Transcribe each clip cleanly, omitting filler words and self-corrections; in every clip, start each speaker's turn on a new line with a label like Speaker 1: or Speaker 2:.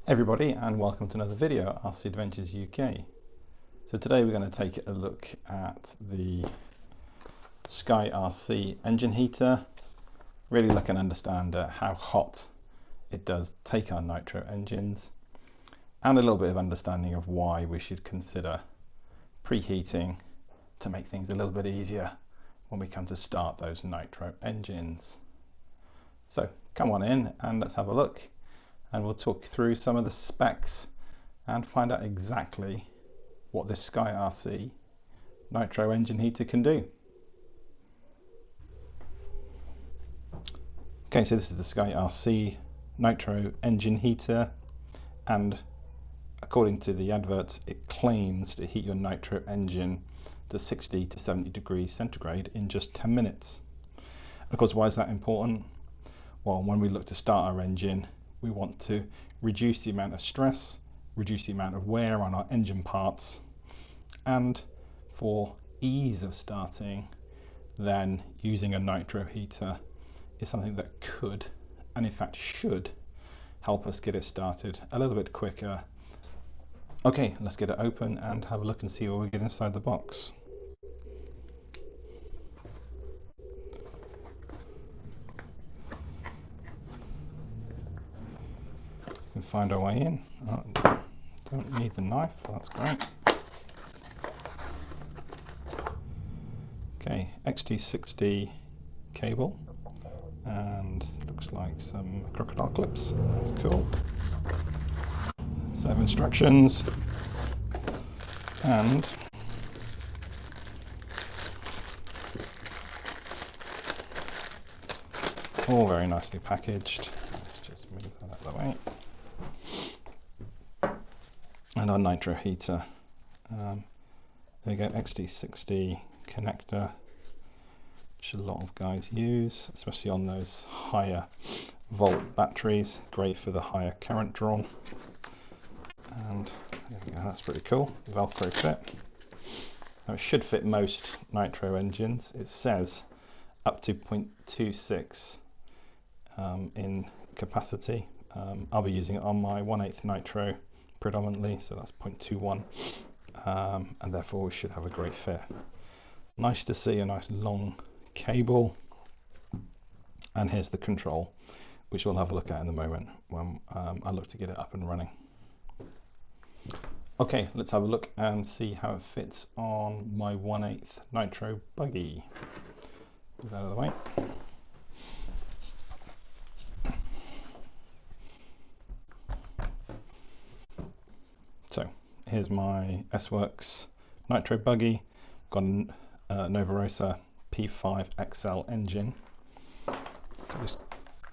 Speaker 1: Everybody, and welcome to another video at RC Adventures UK. So today we're going to take a look at the SKYRC engine heater, really look and understand how hot it does take our nitro engines, and a little bit of understanding of why we should consider preheating to make things a little bit easier when we come to start those nitro engines. So come on in and let's have a look. And we'll talk through some of the specs and find out exactly what this SKYRC nitro engine heater can do. Okay, so this is the SKYRC nitro engine heater, and according to the adverts, it claims to heat your nitro engine to 60 to 70 degrees centigrade in just 10 minutes. And of course, why is that important? Well, when we look to start our engine, we want to reduce the amount of stress, reduce the amount of wear on our engine parts, and for ease of starting, then using a nitro heater is something that could, and in fact should, help us get it started a little bit quicker. Okay, let's get it open and have a look and see what we get inside the box. Can find our way in. Oh, don't need the knife, that's great. Okay, XT60 cable, and looks like some crocodile clips. That's cool. Set of instructions, and all very nicely packaged. Let's just move that out of the way. And our nitro heater. There we go, XT60 connector, which a lot of guys use, especially on those higher volt batteries. Great for the higher current draw. And there we go, that's pretty cool. Velcro fit. Now it should fit most nitro engines. It says up to 0.26 in capacity. I'll be using it on my 1/8 nitro predominantly, so that's 0.21, and therefore we should have a great fit. Nice to see a nice long cable, and here's the control, which we'll have a look at in a moment when I look to get it up and running. Okay, let's have a look and see how it fits on my 1/8 nitro buggy. Move that out of the way. So here's my SKYRC nitro buggy. Got a Nova Rosa P5 XL engine. Got this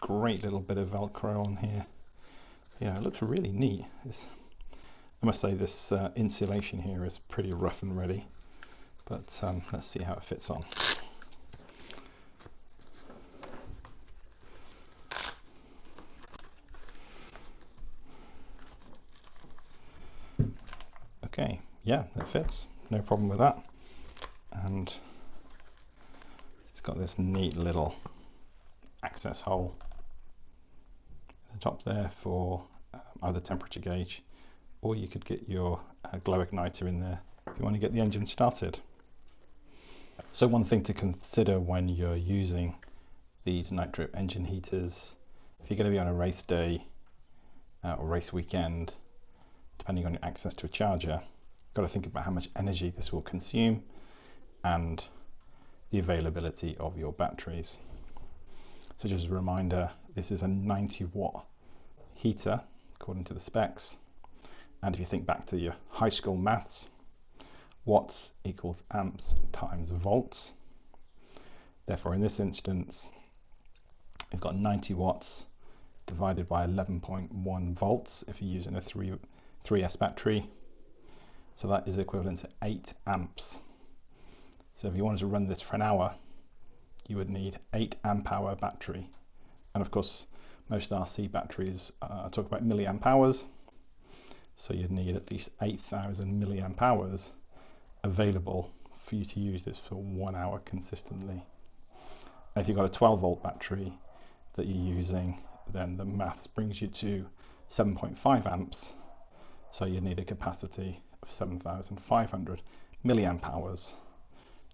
Speaker 1: great little bit of Velcro on here. Yeah, it looks really neat. I must say this insulation here is pretty rough and ready, but let's see how it fits on. Okay, yeah, it fits, no problem with that. And it's got this neat little access hole at the top there for either temperature gauge, or you could get your glow igniter in there if you want to get the engine started. So one thing to consider when you're using these nitro engine heaters, if you're going to be on a race day or race weekend, depending on your access to a charger, you've got to think about how much energy this will consume and the availability of your batteries. So just a reminder, this is a 90-watt heater according to the specs, and if you think back to your high school maths, watts equals amps times volts. Therefore in this instance we've got 90 watts divided by 11.1 volts if you're using a 3S battery, so that is equivalent to 8 amps. So if you wanted to run this for an hour, you would need 8 amp hour battery, and of course most RC batteries talk about milliamp hours, so you'd need at least 8,000 milliamp hours available for you to use this for 1 hour consistently. And if you've got a 12 volt battery that you're using, then the maths brings you to 7.5 amps, so you need a capacity of 7,500 milliamp hours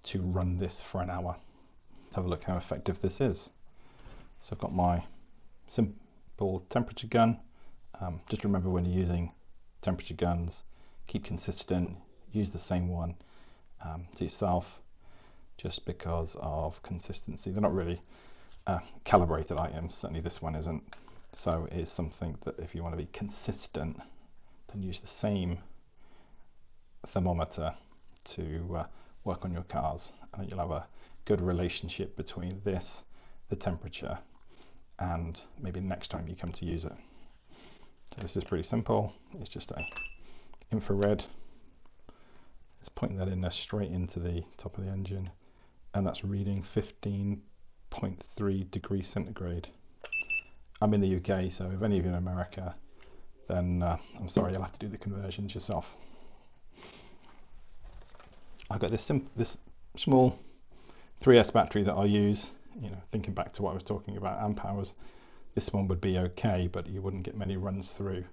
Speaker 1: to run this for an hour. Let's have a look how effective this is. So I've got my simple temperature gun. Just remember, when you're using temperature guns, keep consistent, use the same one to yourself, just because of consistency. They're not really calibrated items, certainly this one isn't. So it is something that if you want to be consistent, then use the same thermometer to work on your cars, and you'll have a good relationship between this, the temperature, and maybe next time you come to use it. So this is pretty simple. It's just a infrared. It's pointing that in there straight into the top of the engine, and that's reading 15.3 degrees centigrade. I'm in the UK, so if any of you in America, then I'm sorry, you'll have to do the conversions yourself. I've got this small 3S battery that I'll use. You know, thinking back to what I was talking about, amp hours, this one would be okay, but you wouldn't get many runs through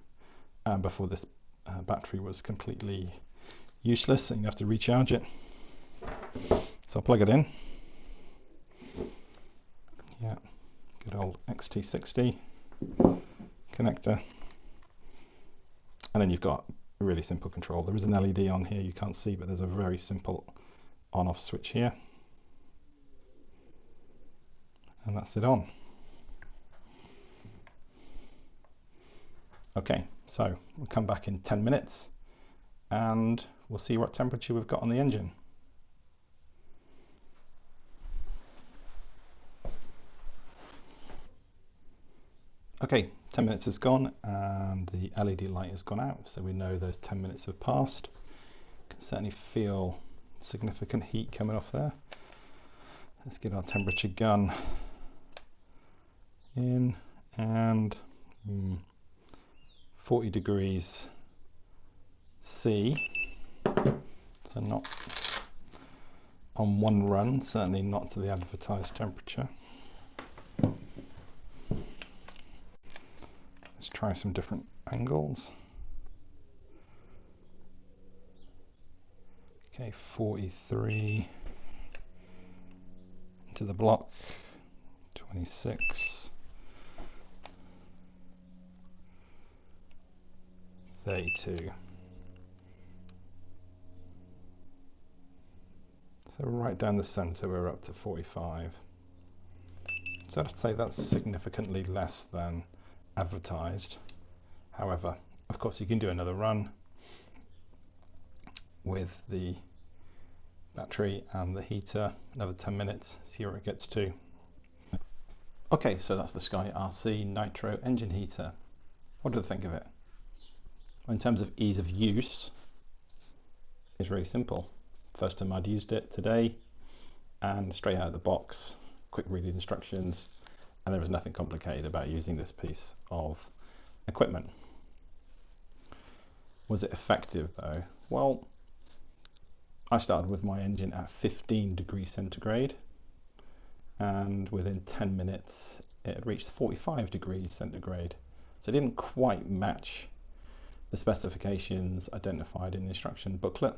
Speaker 1: before this battery was completely useless, and you have to recharge it. So I'll plug it in. Yeah, good old XT60 connector. And then you've got a really simple control. There is an LED on here you can't see, but there's a very simple on-off switch here. And that's it on. Okay, so we'll come back in 10 minutes and we'll see what temperature we've got on the engine. Okay, 10 minutes has gone and the LED light has gone out, so we know those 10 minutes have passed. You can certainly feel significant heat coming off there. Let's get our temperature gun in, and 40 degrees C, so not on one run, certainly not to the advertised temperature. Let's try some different angles. Okay, 43 into the block, 26, 32. So right down the center we're up to 45. So I'd say that's significantly less than advertised. However, of course, you can do another run with the battery and the heater, another 10 minutes, see where it gets to. Okay, so that's the SKYRC nitro engine heater. What do I think of it? Well, in terms of ease of use, it's really simple. First time I'd used it today, and straight out of the box, quick read instructions, and there was nothing complicated about using this piece of equipment. Was it effective though? Well, I started with my engine at 15 degrees centigrade, and within 10 minutes it had reached 45 degrees centigrade. So it didn't quite match the specifications identified in the instruction booklet,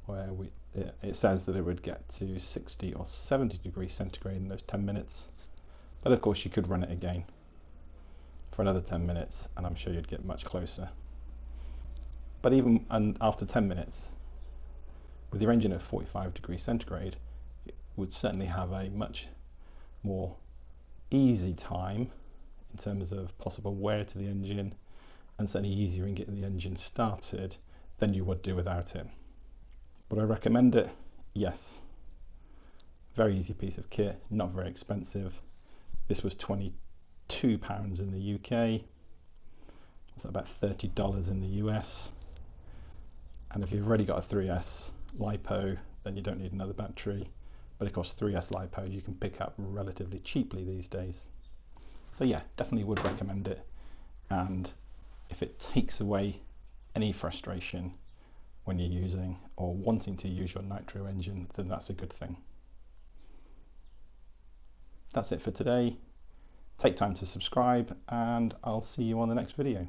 Speaker 1: where it says that it would get to 60 or 70 degrees centigrade in those 10 minutes. But of course you could run it again for another 10 minutes and I'm sure you'd get much closer. But even after 10 minutes, with your engine at 45 degrees centigrade, it would certainly have a much more easy time in terms of possible wear to the engine, and certainly easier in getting the engine started than you would do without it. Would I recommend it? Yes. Very easy piece of kit, not very expensive. This was £22 in the UK. It's about $30 in the US. And if you've already got a 3S LiPo, then you don't need another battery. But of course, 3S LiPo you can pick up relatively cheaply these days. So yeah, definitely would recommend it. And if it takes away any frustration when you're using or wanting to use your nitro engine, then that's a good thing. That's it for today. Take time to subscribe, and I'll see you on the next video.